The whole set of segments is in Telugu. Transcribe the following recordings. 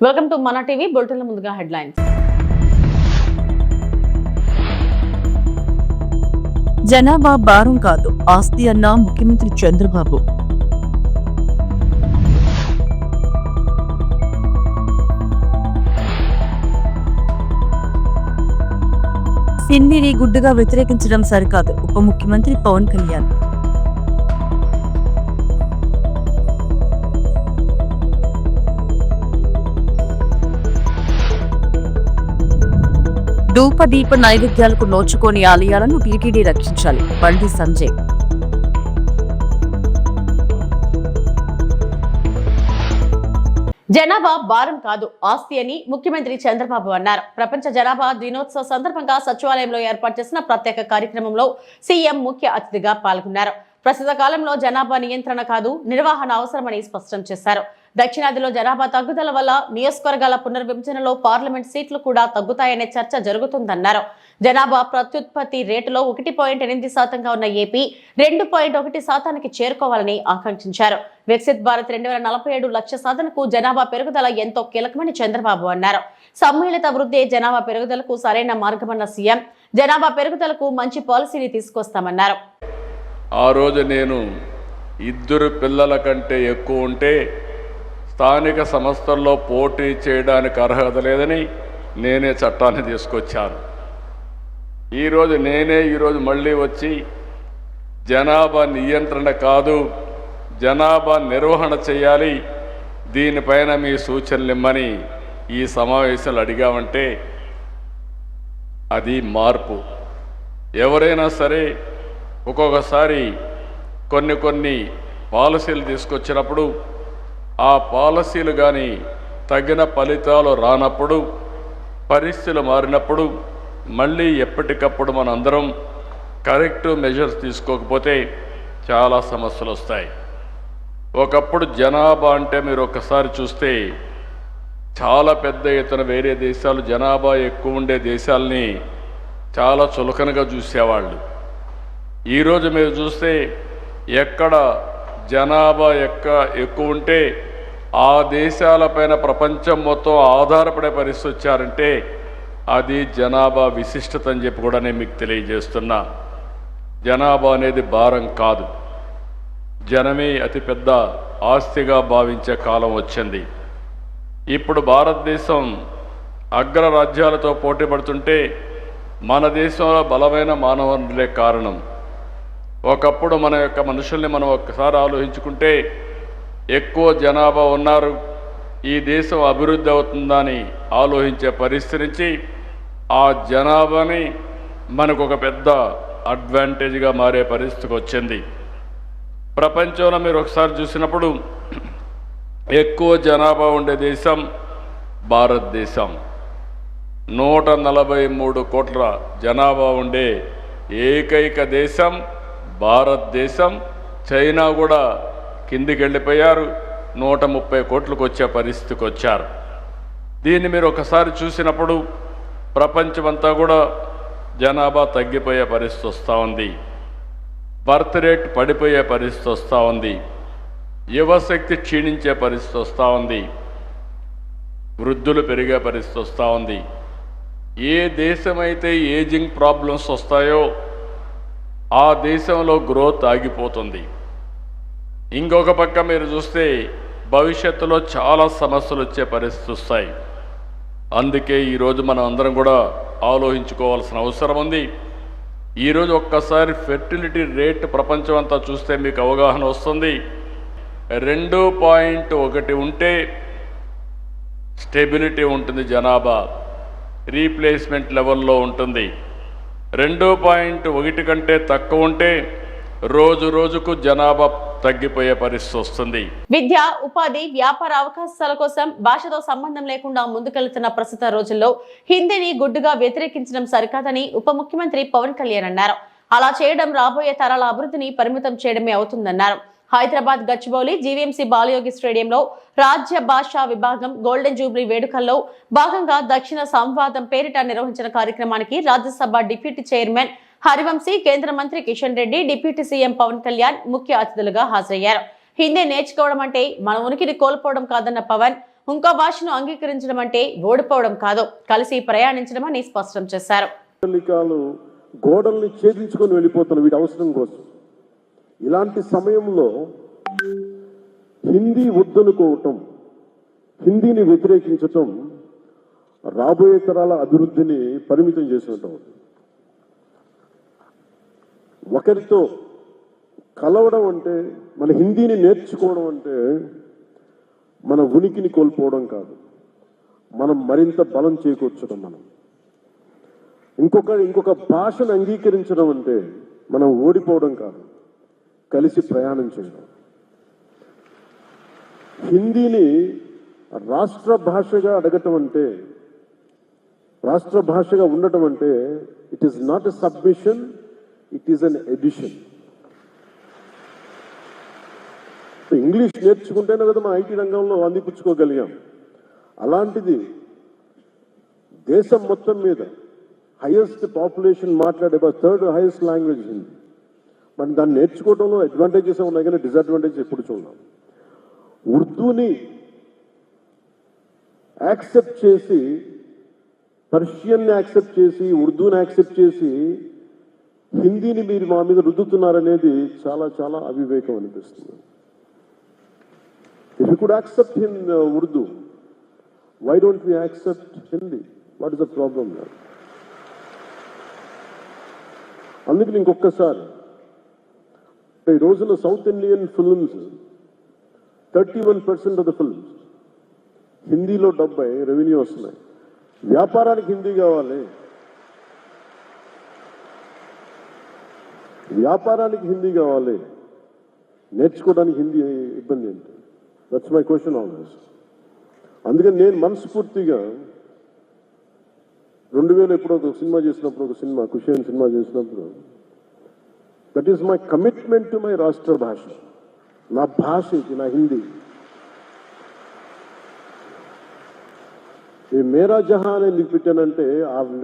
వెల్కమ్ టు మన టీవీ బులెటిన్ల ముందుగా హెడ్లైన్స్. జనాభా భారం కాదు ఆస్తి అన్న ముఖ్యమంత్రి చంద్రబాబు. సింధిని గుడ్డుగా వ్యతిరేకించడం సరికాదు ఉప ముఖ్యమంత్రి పవన్ కళ్యాణ్. ధూపదీప నైవేద్యాలకు నోచుకోని ఆలయాలను టీటీడీ రక్షించాలి బండి సంజయ్. జనాభా భారం కాదు ఆస్తి అని ముఖ్యమంత్రి చంద్రబాబు అన్నారు. ప్రపంచ జనాభా దినోత్సవ సందర్భంగా సచివాలయంలో ఏర్పాటు చేసిన ప్రత్యేక కార్యక్రమంలో సీఎం ముఖ్య అతిథిగా పాల్గొన్నారు. ప్రస్తుత కాలంలో జనాభా నియంత్రణ కాదు నిర్వహణ అవసరమని స్పష్టం చేశారు. దక్షిణాదిలో జనాభా తగ్గుదల వల్ల నియోజకవర్గాల పునర్విభజనలో పార్లమెంట్ సీట్లు కూడా తగ్గుతాయనే చర్చ జరుగుతుందన్నారు. జనాభా ప్రత్యుత్పత్తి రేటులో 1.8% ఉన్న ఏపీ 2.1% చేరుకోవాలని ఆకాంక్షించారు. వికసిత్ భారత్ 2047 లక్ష్య సాధనకు జనాభా పెరుగుదల ఎంతో కీలకమని చంద్రబాబు అన్నారు. సమ్మిళిత వృద్ధి జనాభా పెరుగుదలకు సరైన మార్గమన్న సీఎం జనాభా పెరుగుదలకు మంచి పాలసీని తీసుకొస్తామన్నారు. ఆ రోజు నేను 2 పిల్లల కంటే ఎక్కువ ఉంటే స్థానిక సంస్థల్లో పోటీ చేయడానికి అర్హత లేదని నేనే చట్టాన్ని తీసుకొచ్చాను. ఈరోజు మళ్ళీ వచ్చి జనాభా నియంత్రణ కాదు జనాభా నిర్వహణ చేయాలి, దీనిపైన మీ సూచనలు ఇమ్మని ఈ సమావేశాలు అడిగామంటే అది మార్పు. ఎవరైనా సరే ఒక్కొక్కసారి కొన్ని పాలసీలు తీసుకొచ్చినప్పుడు ఆ పాలసీలు కానీ తగిన ఫలితాలు రానప్పుడు పరిస్థితులు మారినప్పుడు మళ్ళీ ఎప్పటికప్పుడు మనందరం కరెక్టివ్ మెజర్స్ తీసుకోకపోతే చాలా సమస్యలు వస్తాయి. ఒకప్పుడు జనాభా అంటే మీరు ఒక్కసారి చూస్తే చాలా పెద్ద ఎత్తున వేరే దేశాలు జనాభా ఎక్కువ ఉండే దేశాలని చాలా చులకనగా చూసేవాళ్ళు. ఈరోజు మీరు చూస్తే ఎక్కడ జనాభా ఎక్కువ ఉంటే ఆ దేశాలపైన ప్రపంచం మొత్తం ఆధారపడే పరిస్థితి వచ్చారంటే అది జనాభా విశిష్టత అని చెప్పి కూడా నేను మీకు తెలియజేస్తున్నా. జనాభా అనేది భారం కాదు, జనమే అతిపెద్ద ఆస్తిగా భావించే కాలం వచ్చింది. ఇప్పుడు భారతదేశం అగ్ర రాజ్యాలతో పోటీ పడుతుంటే మన దేశంలో బలమైన మానవ వనరులే కారణం. ఒకప్పుడు మన యొక్క మనుషుల్ని మనం ఒక్కసారి ఆలోచించుకుంటే ఎక్కువ జనాభా ఉన్నారు, ఈ దేశం అభివృద్ధి అవుతుందని ఆలోచించే పరిస్థితి నుంచి ఆ జనాభాని మనకు ఒక పెద్ద అడ్వాంటేజ్గా మారే పరిస్థితికి వచ్చింది. ప్రపంచంలో మీరు ఒకసారి చూసినప్పుడు ఎక్కువ జనాభా ఉండే దేశం భారతదేశం. 143 కోట్ల జనాభా ఉండే ఏకైక దేశం భారతదేశం. చైనా కూడా కిందికి వెళ్ళిపోయారు, 130 కోట్లకు వచ్చే పరిస్థితికి వచ్చారు. దీన్ని మీరు ఒకసారి చూసినప్పుడు ప్రపంచమంతా కూడా జనాభా తగ్గిపోయే పరిస్థితి వస్తూ ఉంది, బర్త్ రేట్ పడిపోయే పరిస్థితి వస్తూ ఉంది, యువశక్తి క్షీణించే పరిస్థితి వస్తూ ఉంది, వృద్ధులు పెరిగే పరిస్థితి వస్తూ ఉంది. ఏ దేశమైతే ఏజింగ్ ప్రాబ్లమ్స్ వస్తాయో ఆ దేశంలో గ్రోత్ ఆగిపోతుంది. ఇంకొక పక్క మీరు చూస్తే భవిష్యత్తులో చాలా సమస్యలు వచ్చే పరిస్థితి వస్తాయి. అందుకే ఈరోజు మనం అందరం కూడా ఆలోచించుకోవాల్సిన అవసరం ఉంది. ఈరోజు ఒక్కసారి ఫెర్టిలిటీ రేట్ ప్రపంచం అంతా చూస్తే మీకు అవగాహన వస్తుంది. 2.1 ఉంటే స్టెబిలిటీ ఉంటుంది, జనాభా రీప్లేస్మెంట్ లెవెల్లో ఉంటుంది. 2.1 కంటే తక్కువ ఉంటే రోజు రోజుకు జనాభా తగ్గిపోయే పరిస్థితి వస్తుంది. విద్య, ఉపాధి, వ్యాపార అవకాశాల కోసం భాషతో సంబంధం లేకుండా ముందుకెళ్తున్న ప్రస్తుత రోజుల్లో హిందీని గుడ్డుగా వ్యతిరేకించడం సరికాదని ఉప ముఖ్యమంత్రి పవన్ కళ్యాణ్ అన్నారు. అలా చేయడం రాబోయే తరాల అభివృద్ధిని పరిమితం చేయడమే అవుతుందన్నారు. హైదరాబాద్ గచ్చిబౌలి జీవీఎంసీ బాలయోగి స్టేడియంలో రాజ్య భాషా విభాగం గోల్డెన్ జూబ్లీ వేడుకల్లో భాగంగా దక్షిణ సంవాదం పేరిట నిర్వహించిన కార్యక్రమానికి రాజ్యసభ డిప్యూటీ చైర్మన్ హరివంశీ, కేంద్ర మంత్రి కిషన్ రెడ్డి, డిప్యూటీ సీఎం పవన్ కళ్యాణ్ ముఖ్య అతిథులుగా హాజరయ్యారు. హిందీ నేర్చుకోవడం అంటే మన ఉనికిని కోల్పోవడం కాదన్న పవన్, ఇంకో భాషను అంగీకరించడం అంటే ఓడిపోవడం కాదు, కలిసి ప్రయాణించడం అని స్పష్టం చేశారు. గోడల్ని ఛేదించుకొని వెళ్ళిపోతున్న వీటి అవసరం కోసం ఇలాంటి సమయంలో హిందీ వద్దనుకోవటం, హిందీని వ్యతిరేకించటం రాబోయే తరాల అభివృద్ధిని పరిమితం చేసినట్టు. ఒకరితో కలవడం అంటే, మన హిందీని నేర్చుకోవడం అంటే మన ఉనికిని కోల్పోవడం కాదు, మనం మరింత బలం చేకూర్చడం. మనం ఇంకొక భాషను అంగీకరించడం అంటే మనం ఓడిపోవడం కాదు, కలిసి ప్రయాణం చేయడం. హిందీని రాష్ట్ర భాషగా అడగటం అంటే, రాష్ట్ర భాషగా ఉండటం అంటే it is not a submission, it is an edition. English నేర్చుకుంటేనే కదా మన ఐటీ రంగంలో అందిపుచ్చుకోగలిగాం. అలాంటిది దేశం మొత్తం మీద హైయెస్ట్ పాపులేషన్ మాట్లాడే థర్డ్ హైయెస్ట్ లాంగ్వేజ్ హిందీ. మరి దాన్ని నేర్చుకోవడంలో అడ్వాంటేజెస్ ఉన్నాయి కానీ డిసడ్వాంటేజెస్ ఎప్పుడు చూడాలి. ఉర్దూని యాక్సెప్ట్ చేసి, పర్షియన్ని యాక్సెప్ట్ చేసి, ఉర్దూని యాక్సెప్ట్ చేసి హిందీని మీరు మా మీద రుద్దుతున్నారనేది చాలా చాలా అవివేకం అనిపిస్తుంది. If you could accept Urdu, why don't we accept Hindi? What is the problem there? అందుకని ఇంకొకసారి ఈ రోజున south Indian films 31% of the films హిందీలో 70 రెవెన్యూ వస్తున్నాయి. వ్యాపారానికి హిందీ కావాలి, వ్యాపారానికి హిందీ కావాలి, నేర్చుకోవడానికి హిందీ ఇబ్బంది ఏంటి? That's my question always. అందుకని నేను మనస్ఫూర్తిగా 2000 ఎప్పుడో ఒక సినిమా చేసినప్పుడు, ఒక సినిమా కుషేన్ సినిమా చేసినప్పుడు, that is my commitment to my రాష్ట్ర భాష, నా భాష ఇది, నా హిందీ. ఈ మేరా జహాన్ ఎందుకు పెట్టానంటే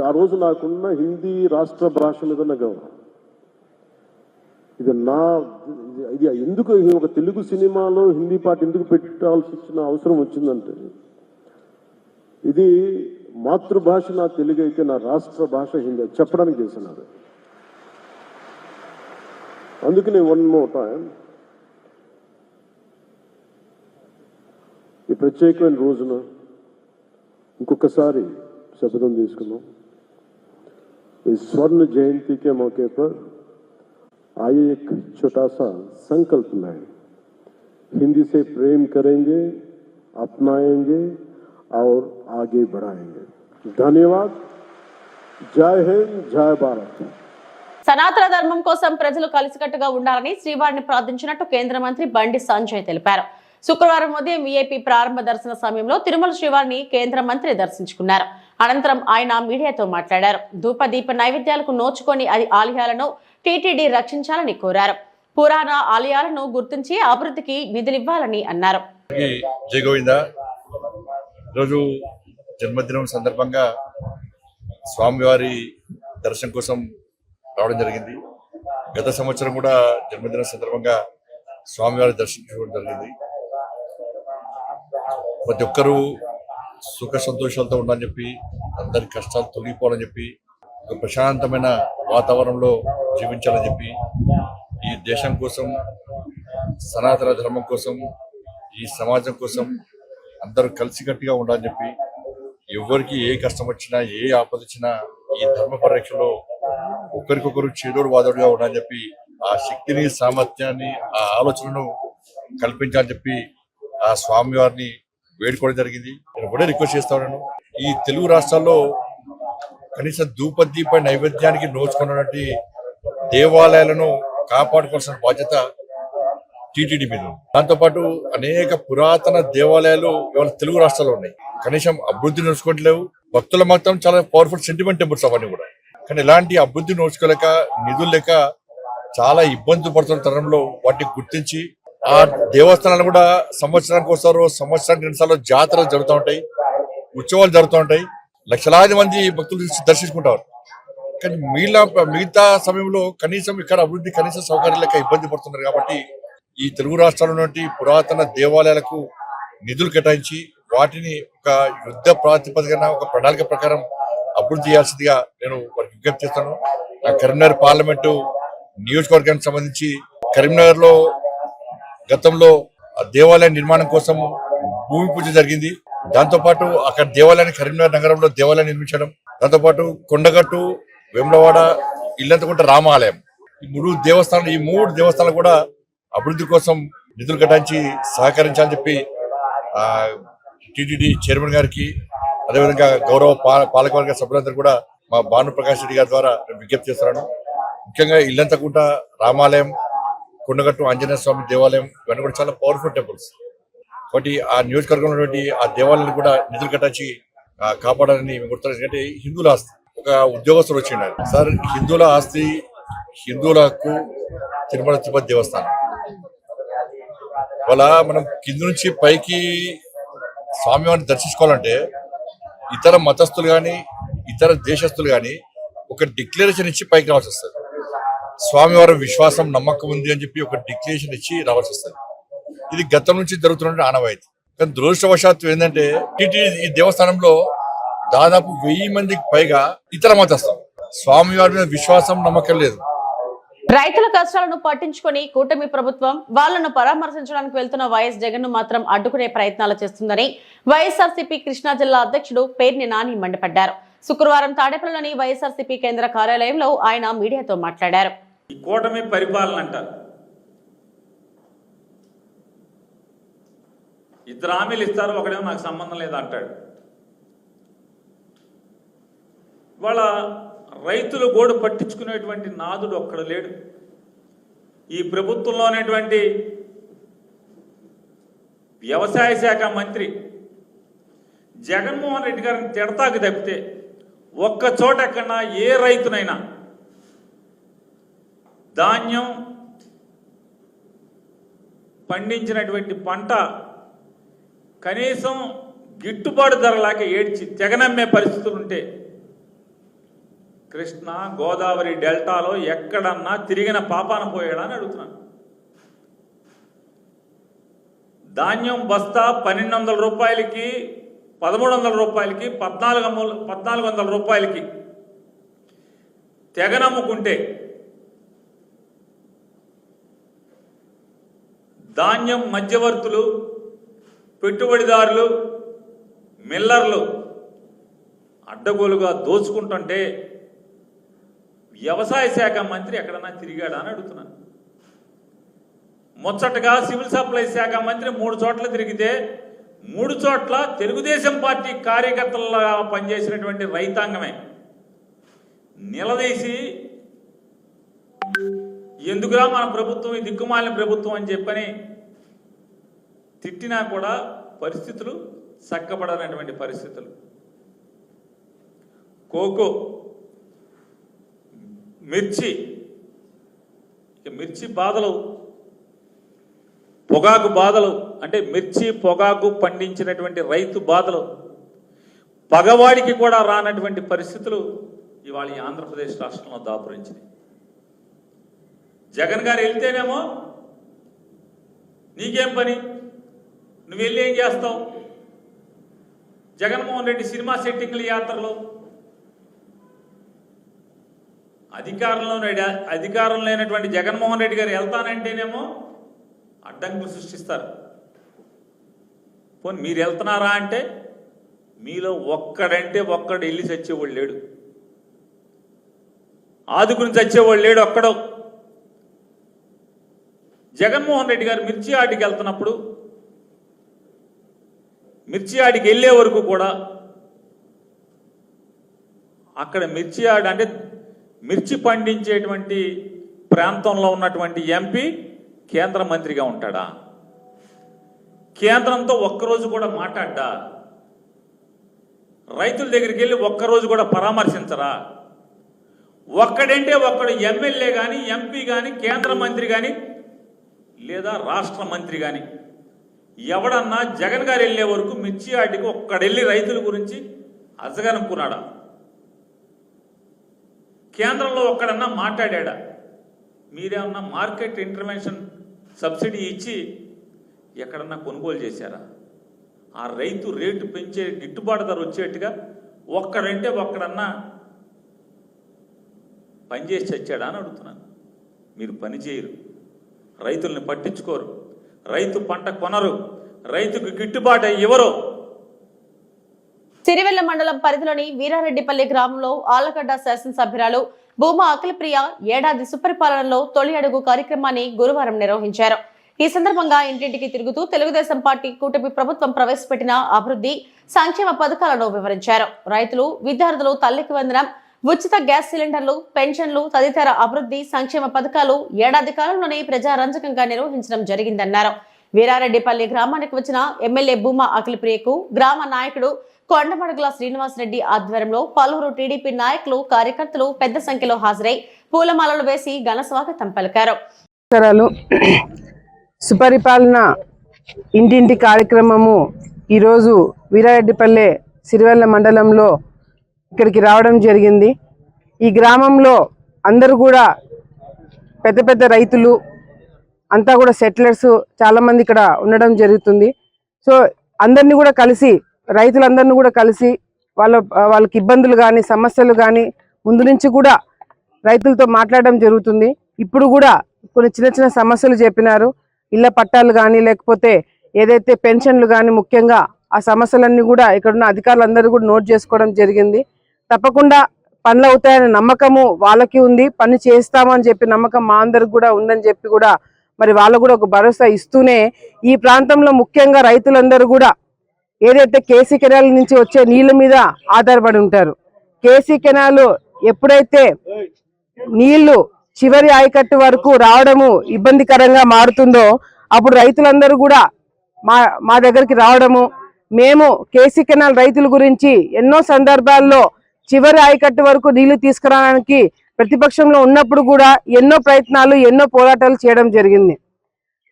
ఆ రోజు నాకున్న హిందీ రాష్ట్ర భాష మీద నా గౌరవం. ఇది ఎందుకు ఒక తెలుగు సినిమాలో హిందీ పాట ఎందుకు పెట్టాల్సి వచ్చిన అవసరం వచ్చిందంటే, ఇది మాతృభాష నా తెలుగు అయితే నా రాష్ట్ర భాష హిందీ చెప్పడానికి చేసినారు. అందుకనే వన్ మోర్ టైం ఈ ప్రత్యేకమైన రోజున ఇంకొకసారి శపథం తీసుకున్నాం. ఈ स्वर्ण जयंती के मौके पर आइए एक छोटा सा संकल्प लाएं, हिंदी से प्रेम करेंगे, अपनाएंगे और आगे बढ़ाएंगे. धन्यवाद. जय हिंद, जय भारत. సనాతన ధర్మం కోసం ప్రజలు కలిసికట్టుగా ఉండాలని శ్రీవారిని ప్రార్థించినట్టు కేంద్ర మంత్రి బండి సంజయ్ తెలిపారు. శుక్రవారం ఉదయం వీఐపీ ప్రారంభ దర్శన సమయంలో తిరుమల శ్రీవారిని కేంద్ర మంత్రి దర్శించుకున్నారు. అనంతరం ఆయన మీడియాతో మాట్లాడారు. ధూపదీప నైవేద్యాలకు నోచుకొని ఆలయాలను టీటీడీ రక్షించాలని కోరారు. పురాణ ఆలయాలను గుర్తించి అభివృద్ధికి నిధులివ్వాలని అన్నారు. జై గోవింద. ఈరోజు జన్మదినం సందర్భంగా స్వామివారి దర్శనం కోసం రావడం జరిగింది. గత సంవత్సరం కూడా జన్మదినం సందర్భంగా స్వామివారి దర్శించుకోవడం జరిగింది. ప్రతి ఒక్కరూ సుఖ సంతోషాలతో ఉండాలని చెప్పి, అందరి కష్టాలు తొలగిపోవాలని చెప్పి, ఒక ప్రశాంతమైన వాతావరణంలో జీవించాలని చెప్పి, ఈ దేశం కోసం, సనాతన ధర్మం కోసం, ఈ సమాజం కోసం అందరూ కలిసికట్టుగా ఉండాలని చెప్పి, ఎవరికి ఏ కష్టం వచ్చినా, ఏ ఆపద వచ్చినా ఈ ధర్మ పరిరక్షణలో ఒకరికొకరు చేదోడు వాదోడుగా ఉండాలని చెప్పి, ఆ శక్తిని, సామర్థ్యాన్ని, ఆ ఆలోచనను కల్పించాలని చెప్పి ఆ స్వామివారిని వేడుకోవడం జరిగింది. నేను కూడా రిక్వెస్ట్ చేస్తా ఉన్నాను, ఈ తెలుగు రాష్ట్రాల్లో కనీసం ధూపదీప నైవేద్యానికి నోచుకున్నటువంటి దేవాలయాలను కాపాడుకోవాల్సిన బాధ్యత టీటీడీ మీద. దాంతోపాటు అనేక పురాతన దేవాలయాలు ఇవాళ తెలుగు రాష్ట్రాల్లో ఉన్నాయి. కనీసం అభివృద్ధి నోచుకోవట్లేవు. భక్తుల మాత్రం చాలా పవర్ఫుల్ సెంటిమెంట్ టెంపుల్స్ అవన్నీ కూడా. కానీ ఇలాంటి అభివృద్ధి నోచుకోలేక, నిధులు లేక చాలా ఇబ్బంది పడుతున్న తరంలో వాటిని గుర్తించి ఆ దేవస్థానాలు కూడా సంవత్సరానికి ఒకసారి, సంవత్సరానికి 2 సార్లు జాతరలు జరుగుతూ ఉంటాయి, ఉత్సవాలు జరుగుతూ ఉంటాయి. లక్షలాది మంది భక్తులు దర్శించుకుంటారు. కానీ మిగతా సమయంలో కనీసం ఇక్కడ అభివృద్ధి, కనీస సౌకర్యాలు లేక ఇబ్బంది పడుతున్నారు. కాబట్టి ఈ తెలుగు రాష్ట్రాల్లో ఉన్నటువంటి పురాతన దేవాలయాలకు నిధులు కేటాయించి వాటిని ఒక యుద్ధ ప్రాతిపదికన ఒక ప్రణాళిక ప్రకారం అభివృద్ధి చేయాల్సిందిగా నేను వారికి విజ్ఞప్తి చేస్తాను. కరీంనగర్ పార్లమెంటు నియోజకవర్గానికి సంబంధించి కరీంనగర్ లో గతంలో దేవాలయ నిర్మాణం కోసం భూమి పూజ జరిగింది. దాంతోపాటు అక్కడ దేవాలయాన్ని కరీంనగర్ నగరంలో దేవాలయం నిర్మించడం, దాంతోపాటు కొండగట్టు, వేములవాడ, ఇల్లంతకుంట రామాలయం, ఈ మూడు దేవస్థానాలు కూడా అభివృద్ధి కోసం నిధులు కేటాయించి సహకరించాలని చెప్పి టీటీడీ చైర్మన్ గారికి, అదేవిధంగా గౌరవ పాలకవర్గ సభ్యులందరూ కూడా మా భానుప్రకాష్ రెడ్డి గారి ద్వారా నేను విజ్ఞప్తి చేస్తున్నాను. ముఖ్యంగా ఇల్లంతకుంట రామాలయం, కొండగట్టు ఆంజనేయ స్వామి దేవాలయం ఇవన్నీ కూడా చాలా పవర్ఫుల్ టెంపుల్స్. కాబట్టి ఆ నియోజకవర్గంలో ఉన్నటువంటి ఆ దేవాలయాన్ని కూడా నిధులు కట్టించి కాపాడాలని మేము కోరుతున్నాం. ఎందుకంటే హిందువుల ఆస్తి. ఒక ఉద్యోగస్తులు వచ్చిండారు, సార్ హిందువుల ఆస్తి, హిందువుల హక్కు తిరుమల తిరుపతి దేవస్థానం. వాళ్ళ మనం కింద నుంచి పైకి స్వామివారిని దర్శించుకోవాలంటే ఇతర మతస్థులు కానీ ఇతర దేశస్తులు కానీ ఒక డిక్లరేషన్ ఇచ్చి పైకి రావాల్సి వస్తుంది. స్వామివారి విశ్వాసం నమ్మకం ఉంది అని చెప్పి ఒక డిక్లరేషన్ ఇచ్చి రావాల్సి వస్తుంది. ఇది గతం నుంచి జరుగుతున్న ఆనవాయితీ. కానీ దురదృష్టవశాత్తు ఏంటంటే ఈ దేవస్థానంలో దాదాపు 1000 మందికి పైగా ఇతర మతస్థులు. స్వామివారి మీద విశ్వాసం నమ్మకం లేదు. రైతుల కష్టాలను పట్టించుకొని కూటమి ప్రభుత్వం వాళ్లను పరామర్శించడానికి వెళ్తున్న వైఎస్ జగన్ ను మాత్రం అడ్డుకునే ప్రయత్నాలు చేస్తుందని వైఎస్ఆర్సీపీ కృష్ణా జిల్లా అధ్యక్షుడు పేర్ని నాని మండిపడ్డారు. శుక్రవారం తాడేపల్లిలోని వైఎస్ఆర్సీపీ కేంద్ర కార్యాలయంలో ఆయన మీడియాతో మాట్లాడారు. ఈ కూటమి పరిపాలన అంటారు. ఇద్దరు హామీలు ఇస్తారు, ఒకడేమో నాకు సంబంధం లేదు అంటాడు. వాళ్ళ రైతులు గోడు పట్టించుకునేటువంటి నాదుడు ఒక్కడు లేడు. ఈ ప్రభుత్వంలో ఉన్నటువంటి వ్యవసాయ శాఖ మంత్రి జగన్మోహన్ రెడ్డి గారిని తిడతాకు తప్పితే ఒక్క చోట ఎక్కడన్నా ఏ రైతునైనా ధాన్యం పండించినటువంటి పంట కనీసం గిట్టుబాటు ధరలాగా ఏడ్చి తెగనమ్మే పరిస్థితులు ఉంటే కృష్ణా గోదావరి డెల్టాలో ఎక్కడన్నా తిరిగిన పాపాన పోయాడా అని అడుగుతున్నాను. ధాన్యం బస్తా 1200 రూపాయలకి, 1300 రూపాయలకి, 1400 రూపాయలకి తెగనమ్ముకుంటే ధాన్యం మధ్యవర్తులు, పెట్టుబడిదారులు, మిల్లర్లు అడ్డగోలుగా దోచుకుంటుంటే వ్యవసాయ శాఖ మంత్రి ఎక్కడన్నా తిరిగాడా అని అడుగుతున్నాను. ముచ్చటగా సివిల్ సప్లైస్ శాఖ మంత్రి 3 చోట్ల తిరిగితే 3 చోట్ల తెలుగుదేశం పార్టీ కార్యకర్తలుగా పనిచేసినటువంటి రైతాంగమే నిలదీసి ఎందుకురా మన ప్రభుత్వం ఈ దిక్కుమాలిన ప్రభుత్వం అని చెప్పని తిట్టినా కూడా పరిస్థితులు చక్కబడనటువంటి పరిస్థితులు. కోకో, మిర్చి బాధలు, పొగాకు బాధలు, అంటే మిర్చి పొగాకు పండించినటువంటి రైతు బాధలు పగవాడికి కూడా రానటువంటి పరిస్థితులు ఇవాళ ఈ ఆంధ్రప్రదేశ్ రాష్ట్రంలో దాపురించింది. జగన్ గారు వెళ్తేనేమో నీకేం పని, నువ్వు వెళ్ళి ఏం చేస్తావు? జగన్మోహన్ రెడ్డి సినిమా సెట్టింగ్ల యాత్రలో అధికారం లేనటువంటి జగన్మోహన్ రెడ్డి గారు వెళ్తానంటేనేమో అడ్డంకులు సృష్టిస్తారు. పోనీ మీరు వెళ్తున్నారా అంటే మీలో ఒక్కడు వెళ్ళి చచ్చేవాళ్ళు లేడు, ఆదుకుని చచ్చేవాళ్ళు లేడు ఒక్కడో. జగన్మోహన్ రెడ్డి గారు మిర్చి ఆటికి వెళ్తున్నప్పుడు మిర్చి ఆటికి వెళ్ళే వరకు కూడా అక్కడ మిర్చి ఆడి అంటే మిర్చి పండించేటువంటి ప్రాంతంలో ఉన్నటువంటి ఎంపీ కేంద్ర మంత్రిగా ఉంటాడా? కేంద్రంతో ఒక్కరోజు కూడా మాట్లాడ్డా? రైతుల దగ్గరికి వెళ్ళి ఒక్కరోజు కూడా పరామర్శించరా? ఒక్కడంటే ఒక్కడు ఎమ్మెల్యే కానీ, ఎంపీ కానీ, కేంద్ర మంత్రి కానీ, లేదా రాష్ట్ర మంత్రి కానీ ఎవడన్నా జగన్ గారు వెళ్ళే వరకు మిర్చి ఆటికి ఒక్కడెళ్ళి రైతుల గురించి అజగనుకున్నాడా? కేంద్రంలో ఒక్కడన్నా మాట్లాడా? మీరేమన్నా మార్కెట్ ఇంటర్వెన్షన్ సబ్సిడీ ఇచ్చి ఎక్కడన్నా కొనుగోలు చేశారా? ఆ రైతు రేటు పెంచే గిట్టుబాటు ధర వచ్చేట్టుగా ఒక్కడన్నా పనిచేసి చచ్చాడా అని అడుగుతున్నాను. మీరు పని చేయరు, రైతుల్ని పట్టించుకోరు, రైతు పంట కొనరు, రైతుకు గిట్టుబాటు ఇవ్వరు. సిరివెల్ల మండలం పరిధిలోని వీరారెడ్డిపల్లి గ్రామంలో ఆలగడ్డ శాసనసభ్యురాలు భూమా అఖిలప్రియ ఏడాది సుపరిపాలనలో తొలి అడుగు కార్యక్రమాన్ని గురువారం నిర్వహించారు. ఈ సందర్భంగా ఇంటింటికి తిరుగుతూ తెలుగుదేశం పార్టీ కూటమి ప్రభుత్వం ప్రవేశపెట్టిన అభివృద్ధి సంక్షేమ పథకాలను వివరించారు. రైతులు, విద్యార్థులు తల్లికి వందనం, ఉచిత గ్యాస్ సిలిండర్లు, పెన్షన్లు తదితర అభివృద్ధి సంక్షేమ పథకాలు ఏడాది కాలంలోనే ప్రజారంజకంగా నిర్వహించడం జరిగిందన్నారు. వీరారెడ్డిపల్లి గ్రామానికి వచ్చిన ఎమ్మెల్యే భూమా అఖిలప్రియకు గ్రామ నాయకుడు కొండమడుగుల శ్రీనివాసరెడ్డి ఆధ్వర్యంలో పలువురు టీడీపీ నాయకులు, కార్యకర్తలు పెద్ద సంఖ్యలో హాజరై పూలమాలలు వేసి ఘన స్వాగతం పలికారు. సుపరిపాలన ఇంటింటి కార్యక్రమము ఈరోజు వీరారెడ్డిపల్లె సిరివెల్ల మండలంలో ఇక్కడికి రావడం జరిగింది. ఈ గ్రామంలో అందరూ కూడా పెద్ద పెద్ద రైతులు అంతా కూడా సెటిలర్స్ చాలా మంది ఇక్కడ ఉండడం జరుగుతుంది. సో అందరినీ కూడా కలిసి, రైతులందరినీ కూడా కలిసి వాళ్ళకి ఇబ్బందులు కానీ సమస్యలు కానీ ముందు నుంచి కూడా రైతులతో మాట్లాడడం జరుగుతుంది. ఇప్పుడు కూడా కొన్ని చిన్న చిన్న సమస్యలు చెప్పినారు. ఇళ్ల పట్టాలు కానీ లేకపోతే ఏదైతే పెన్షన్లు కానీ, ముఖ్యంగా ఆ సమస్యలన్నీ కూడా ఇక్కడున్న అధికారులందరూ కూడా నోట్ చేసుకోవడం జరిగింది. తప్పకుండా పనులు అవుతాయనే నమ్మకము వాళ్ళకి ఉంది, పని చేస్తామని చెప్పి నమ్మకం మా అందరికి కూడా ఉందని చెప్పి కూడా మరి వాళ్ళు కూడా ఒక భరోసా ఇస్తూనే ఈ ప్రాంతంలో ముఖ్యంగా రైతులందరూ కూడా ఏదైతే కేసీ కెనాల్ నుంచి వచ్చే నీళ్ళ మీద ఆధారపడి ఉంటారు. కేసీ కెనాల్ ఎప్పుడైతే నీళ్లు చివరి ఆయకట్టు వరకు రావడము ఇబ్బందికరంగా మారుతుందో అప్పుడు రైతులందరూ కూడా మా దగ్గరికి రావడము, మేము కేసీ కెనాల్ రైతుల గురించి ఎన్నో సందర్భాల్లో చివరి ఆయకట్టు వరకు నీళ్లు తీసుకురావడానికి ప్రతిపక్షంలో ఉన్నప్పుడు కూడా ఎన్నో ప్రయత్నాలు, ఎన్నో పోరాటాలు చేయడం జరిగింది.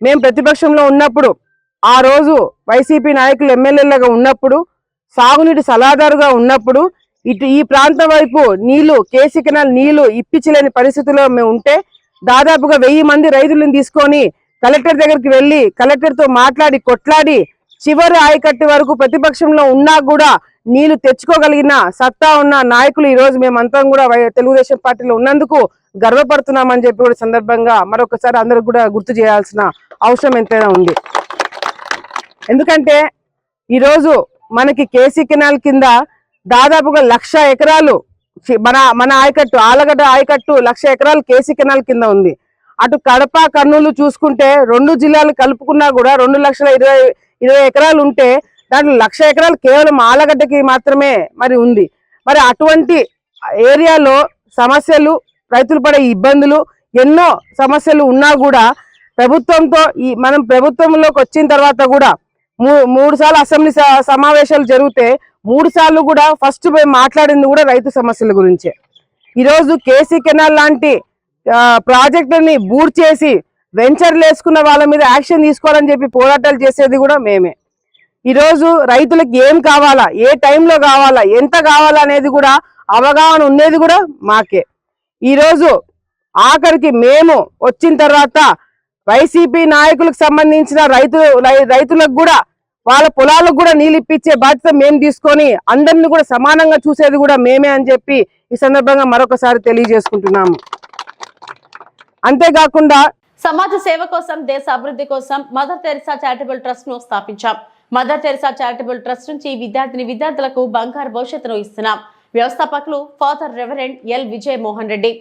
మేము ప్రతిపక్షంలో ఉన్నప్పుడు, ఆ రోజు వైసీపీ నాయకులు ఎమ్మెల్యేలుగా ఉన్నప్పుడు, సాగునీటి సలహాదారుగా ఉన్నప్పుడు ఈ ప్రాంతం వైపు నీళ్లు, కేసీ కెనాల్ నీళ్లు ఇప్పించలేని పరిస్థితిలో మేము ఉంటే దాదాపుగా 1000 మంది రైతులను తీసుకొని కలెక్టర్ దగ్గరికి వెళ్ళి కలెక్టర్తో మాట్లాడి కొట్లాడి చివరి ఆయకట్టు వరకు ప్రతిపక్షంలో ఉన్నా కూడా నీళ్లు తెచ్చుకోగలిగిన సత్తా ఉన్న నాయకులు ఈ రోజు మేమంతా కూడా తెలుగుదేశం పార్టీలో ఉన్నందుకు గర్వపడుతున్నామని చెప్పి కూడా సందర్భంగా మరొకసారి అందరూ కూడా గుర్తు చేయాల్సిన అవసరం ఎంతైనా ఉంది. ఎందుకంటే ఈరోజు మనకి కేసీ కెనాల్ కింద దాదాపుగా 1,00,000 ఎకరాలు మన ఆయకట్టు, ఆలగడ్డ ఆయకట్టు 1,00,000 ఎకరాలు కేసీ కెనాల్ కింద ఉంది. అటు కడప, కర్నూలు చూసుకుంటే 2 జిల్లాలు కలుపుకున్నా కూడా 2,20,000 ఎకరాలు ఉంటే దాంట్లో 1,00,000 ఎకరాలు కేవలం ఆలగడ్డకి మాత్రమే మరి ఉంది. మరి అటువంటి ఏరియాలో సమస్యలు, రైతులు పడే ఇబ్బందులు, ఎన్నో సమస్యలు ఉన్నా కూడా ప్రభుత్వంతో మనం ప్రభుత్వంలోకి వచ్చిన తర్వాత కూడా 3 సార్లు అసెంబ్లీ సమావేశాలు జరిగితే 3 సార్లు కూడా ఫస్ట్ మాట్లాడింది కూడా రైతు సమస్యల గురించే. ఈరోజు కేసీ కెనాల్ లాంటి ప్రాజెక్టుని బూర్ చేసి వెంచర్లు వేసుకున్న వాళ్ళ మీద యాక్షన్ తీసుకోవాలని చెప్పి పోరాటాలు చేసేది కూడా మేమే. ఈరోజు రైతులకు ఏం కావాలా, ఏ టైంలో కావాలా, ఎంత కావాలా అనేది కూడా అవగాహన ఉండేది కూడా మాకే. ఈరోజు ఆఖరికి మేము వచ్చిన తర్వాత వైసీపీ నాయకులకు సంబంధించిన రైతులకు కూడా వాళ్ళ పొలాలకు కూడా నీళ్ళు ఇప్పించే బాధ్యత మేము తీసుకొని అందరిని కూడా సమానంగా చూసేది కూడా మేమే అని చెప్పి ఈ సందర్భంగా మరొకసారి తెలియజేసుకుంటున్నాము. అంతేకాకుండా సమాజ సేవ కోసం, దేశ అభివృద్ధి కోసం మదర్ తెరిసా చారిటబుల్ ట్రస్ట్ ను స్థాపించాం. మదర్ తెరిసా చారిటబుల్ ట్రస్ట్ నుంచి విద్యార్థులకు బంగారు భవిష్యత్తును ఇస్తున్నాం. వ్యవస్థాపకులు father reverend L Vijay Mohan Reddy.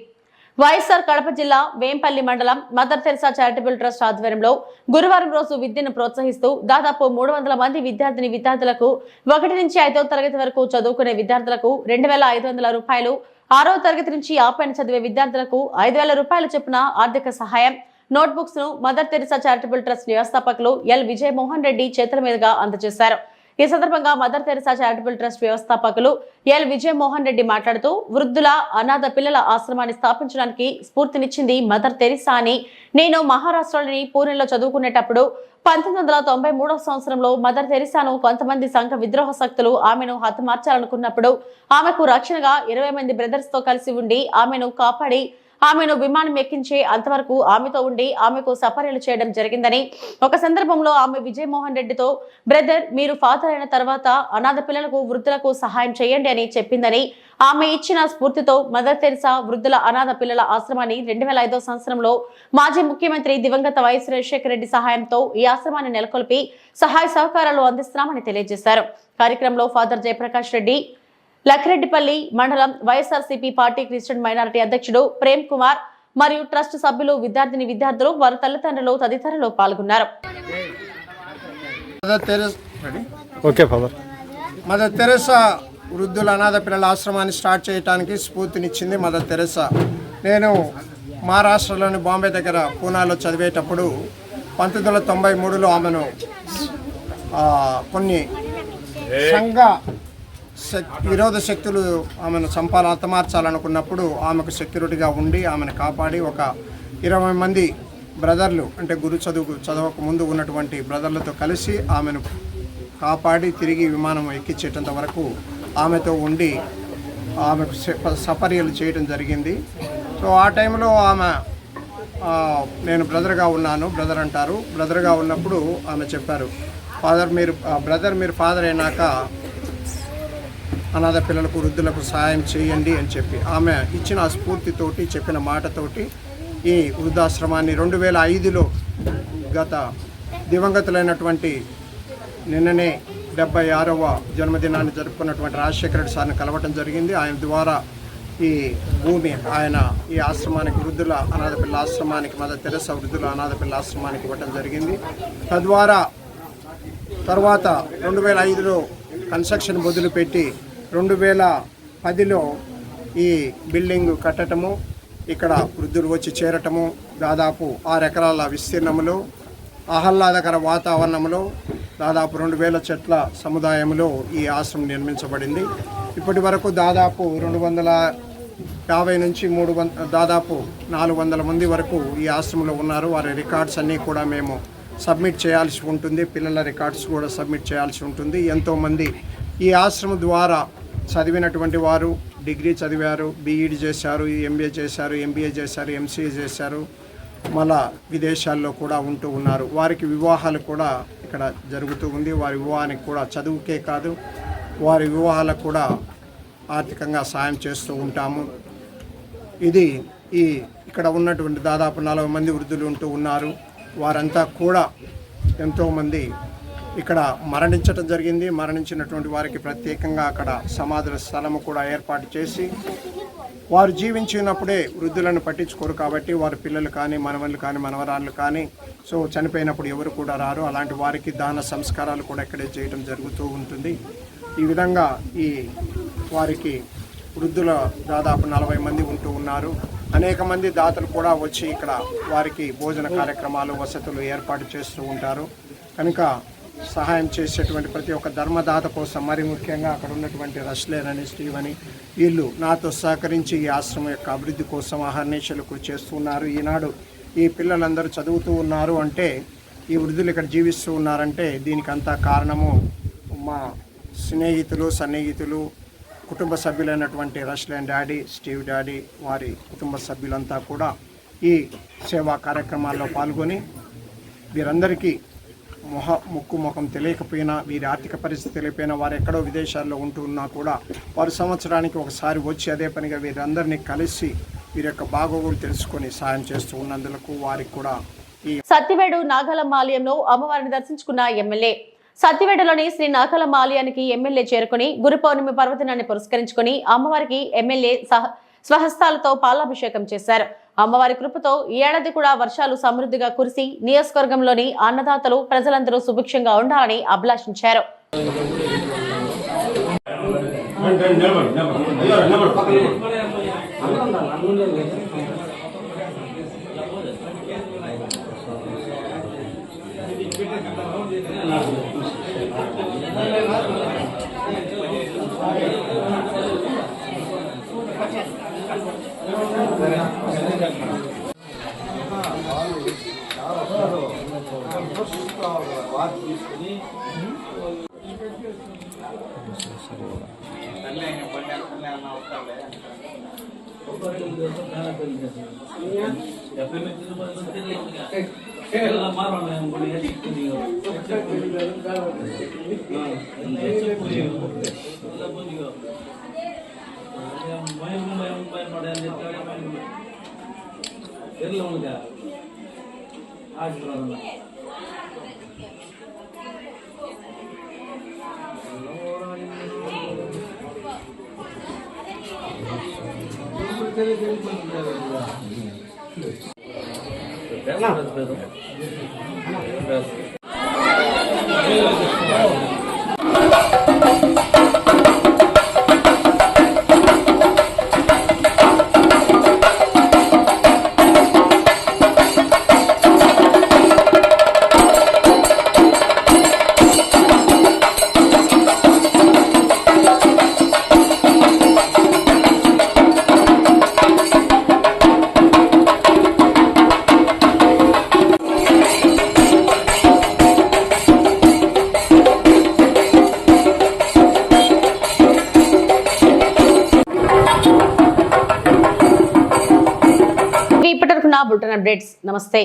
YSR Kadapa జిల్లా వేంపల్లి మండలం మదర్ తెరిసా చారిటబుల్ ట్రస్ట్ ఆధ్వర్యంలో గురువారం రోజు విద్యను ప్రోత్సహిస్తూ దాదాపు 300 మంది విద్యార్థులకు 1 నుంచి 5వ తరగతి వరకు చదువుకునే విద్యార్థులకు 2,500 రూపాయలు, 6వ తరగతి నుంచి ఆపైన చదివే విద్యార్థులకు 5,000 రూపాయల చొప్పున ఆర్థిక సహాయం, నోట్బుక్స్ ను మదర్ తెరిసా చారిటబుల్ ట్రస్ట్ వ్యవస్థాపకులు ఎల్ విజయ్ మోహన్ రెడ్డి చేతుల మీదుగా అందజేశారు. ఈ సందర్భంగా మదర్ తెరిసా చారిటబుల్ ట్రస్ట్ వ్యవస్థాపకులు ఎల్ విజయ్ మోహన్ రెడ్డి మాట్లాడుతూ, వృద్ధుల, అనాథ పిల్లల ఆశ్రమాన్ని స్థాపించడానికి స్ఫూర్తినిచ్చింది మదర్ తెరిసా అని, నేను మహారాష్ట్రలోని పూణేలో చదువుకునేటప్పుడు 1993వ సంవత్సరంలో మదర్ తెరిసాను కొంతమంది సంఘ విద్రోహ శక్తులు ఆమెను హతమార్చాలనుకున్నప్పుడు ఆమెకు రక్షణగా 20 మంది బ్రదర్స్ తో కలిసి ఉండి ఆమెను కాపాడి ఆమెను విమానం ఎక్కించే అంతవరకు ఆమెతో ఉండి ఆమెకు సపర్యలు చేయడం జరిగిందని, ఒక సందర్భంలో ఆమె విజయమోహన్ రెడ్డితో బ్రదర్ మీరు ఫాదర్ అయిన తర్వాత అనాథ పిల్లలకు వృద్ధులకు సహాయం చేయండి అని చెప్పిందని, ఆమె ఇచ్చిన స్ఫూర్తితో మదర్ తెరిసా వృద్ధుల అనాథ పిల్లల ఆశ్రమాన్ని 2005 సంవత్సరంలో మాజీ ముఖ్యమంత్రి దివంగత వైఎస్ రాజశేఖర రెడ్డి సహాయంతో ఈ ఆశ్రమాన్ని నెలకొల్పి సహాయ సహకారాలు అందిస్తున్నామని తెలియజేశారు. కార్యక్రమంలో ఫాదర్ జయప్రకాష్ రెడ్డి, లక్రెడ్డిపల్లి మండలం వైఎస్ఆర్సీపీ పార్టీ క్రిస్టియన్ మైనారిటీ అధ్యక్షుడు ప్రేమ్ కుమార్ మరియు ట్రస్ట్ సభ్యులు, విద్యార్థులు, వారి తల్లిదండ్రులు తదితరులు పాల్గొన్నారు. మదర్ తెరెసా వృద్ధుల అనాథ పిల్లల ఆశ్రమాన్ని స్టార్ట్ చేయడానికి స్ఫూర్తినిచ్చింది మదర్ తెరెసా. నేను మహారాష్ట్రలోని బాంబే దగ్గర పూనాలో చదివేటప్పుడు 1993లో ఆమెను కొన్ని సంఘ విరోధ శక్తులు ఆమెను హతమార్చాలనుకున్నప్పుడు ఆమెకు సెక్యూరిటీగా ఉండి ఆమెను కాపాడి ఒక 20 మంది బ్రదర్లు, అంటే గురు చదవక ముందు ఉన్నటువంటి బ్రదర్లతో కలిసి ఆమెను కాపాడి తిరిగి విమానం ఎక్కించేటంత వరకు ఆమెతో ఉండి ఆమెకు సపర్యలు చేయడం జరిగింది. సో ఆ టైంలో ఆమె నేను బ్రదర్గా ఉన్నాను, బ్రదర్ అంటారు. బ్రదర్గా ఉన్నప్పుడు ఆమె చెప్పారు, బ్రదర్ మీరు ఫాదర్ అయినాక అనాథ పిల్లలకు వృద్ధులకు సహాయం చేయండి అని చెప్పి ఆమె ఇచ్చిన స్ఫూర్తితోటి చెప్పిన మాటతోటి ఈ వృద్ధాశ్రమాన్ని 2005లో గత దివంగతులైనటువంటి నిన్ననే 76వ జన్మదినాన్ని జరుపుకున్నటువంటి రాజశేఖర రెడ్డి సార్ని కలవటం జరిగింది. ఆయన ద్వారా ఈ భూమి ఆయన ఈ ఆశ్రమానికి వృద్ధుల అనాథ పిల్లల ఆశ్రమానికి మదర్ తెరెసా వృద్ధుల అనాథ పిల్లల ఆశ్రమానికి ఇవ్వటం జరిగింది. తద్వారా తర్వాత 2005లో కన్స్ట్రక్షన్ మొదలుపెట్టి 2010లో ఈ బిల్డింగ్ కట్టడము, ఇక్కడ వృద్ధులు వచ్చి చేరటము, దాదాపు 6 ఎకరాల విస్తీర్ణంలో ఆహ్లాదకర వాతావరణంలో దాదాపు 2000 చెట్ల సముదాయంలో ఈ ఆశ్రమం నిర్మించబడింది. ఇప్పటి వరకు దాదాపు 250 నుంచి 300 దాదాపు 400 మంది వరకు ఈ ఆశ్రమంలో ఉన్నారు. వారి రికార్డ్స్ అన్నీ కూడా మేము సబ్మిట్ చేయాల్సి ఉంటుంది. పిల్లల రికార్డ్స్ కూడా సబ్మిట్ చేయాల్సి ఉంటుంది. ఎంతోమంది ఈ ఆశ్రమం ద్వారా చదివినటువంటి వారు డిగ్రీ చదివారు, బీఈడి చేశారు, ఎంబీఏ చేశారు, ఎంబీఏ చేశారు, ఎంసీఏ చేశారు, మళ్ళా విదేశాల్లో కూడా ఉంటూ ఉన్నారు. వారికి వివాహాలు కూడా ఇక్కడ జరుగుతూ ఉంది. వారి వివాహానికి కూడా చదువుకే కాదు, వారి వివాహాలకు కూడా ఆర్థికంగా సాయం చేస్తూ ఉంటాము. ఇది ఇక్కడ ఉన్నటువంటి దాదాపు 40 మంది వృద్ధులు ఉంటూ ఉన్నారు. వారంతా కూడా ఎంతోమంది ఇక్కడ మరణించడం జరిగింది. మరణించినటువంటి వారికి ప్రత్యేకంగా అక్కడ సమాధుల స్థలము కూడా ఏర్పాటు చేసి, వారు జీవించినప్పుడే వృద్ధులను పట్టించుకోరు కాబట్టి వారి పిల్లలు కానీ మనవళ్ళు కానీ మనవరాళ్ళు కానీ సో చనిపోయినప్పుడు ఎవరు కూడా రారు. అలాంటి వారికి దాన సంస్కారాలు కూడా ఇక్కడే చేయడం జరుగుతూ ఉంటుంది. ఈ విధంగా ఈ వారికి వృద్ధుల దాదాపు 40 మంది ఉంటూ ఉన్నారు. అనేక మంది దాతలు కూడా వచ్చి ఇక్కడ వారికి భోజన కార్యక్రమాలు, వసతులు ఏర్పాటు చేస్తూ ఉంటారు. కనుక సహాయం చేసేటువంటి ప్రతి ఒక్క ధర్మదాత కోసం, మరి ముఖ్యంగా అక్కడ ఉన్నటువంటి రష్లేన్ అని, స్టీవ్ అని, వీళ్ళు నాతో సహకరించి ఈ ఆశ్రమం యొక్క అభివృద్ధి కోసం అహర్నిశలు కృషి చేస్తున్నారు. ఈనాడు ఈ పిల్లలందరూ చదువుతూ ఉన్నారు అంటే, ఈ వృద్ధులు ఇక్కడ జీవిస్తూ ఉన్నారంటే దీనికి అంతా కారణము మా స్నేహితులు, సన్నిహితులు, కుటుంబ సభ్యులైనటువంటి రష్లేన్ డాడీ, స్టీవ్ డాడీ, వారి కుటుంబ సభ్యులంతా కూడా ఈ సేవా కార్యక్రమాల్లో పాల్గొని వీరందరికీ ముఖం తెలియకపోయినా, వీరి ఆర్థిక పరిస్థితి తెలియకపోయినా, వారు ఎక్కడో విదేశాల్లో ఉంటూ ఉన్నా కూడా వారు సంవత్సరానికి ఒకసారి వచ్చి అదే పనిగా వీరందరినీ కలిసి వీరి యొక్క బాగోగులు తెలుసుకొని సాయం చేస్తూ ఉన్నందుకు వారికి కూడా సత్తివేడు నాగలమ్మ ఆలయంలో అమ్మవారిని దర్శించుకున్న ఎమ్మెల్యే. సత్తివేడులోని శ్రీ నాగలమ్మ ఆలయానికి ఎమ్మెల్యే చేరుకుని గురు పౌర్ణమి పర్వదినాన్ని పురస్కరించుకుని అమ్మవారికి ఎమ్మెల్యే స్వహస్తాలతో పాలాభిషేకం చేశారు. అమ్మవారి కృపతో ఈ ఏడాది కూడా వర్షాలు సమృద్ధిగా కురిసి నియోజకవర్గంలోని అన్నదాతలు ప్రజలందరూ సుభిక్షంగా ఉండాలని అభిలాషించారు. ఇప్పటివరకు నా బులెటిన్ అప్డేట్స్. నమస్తే.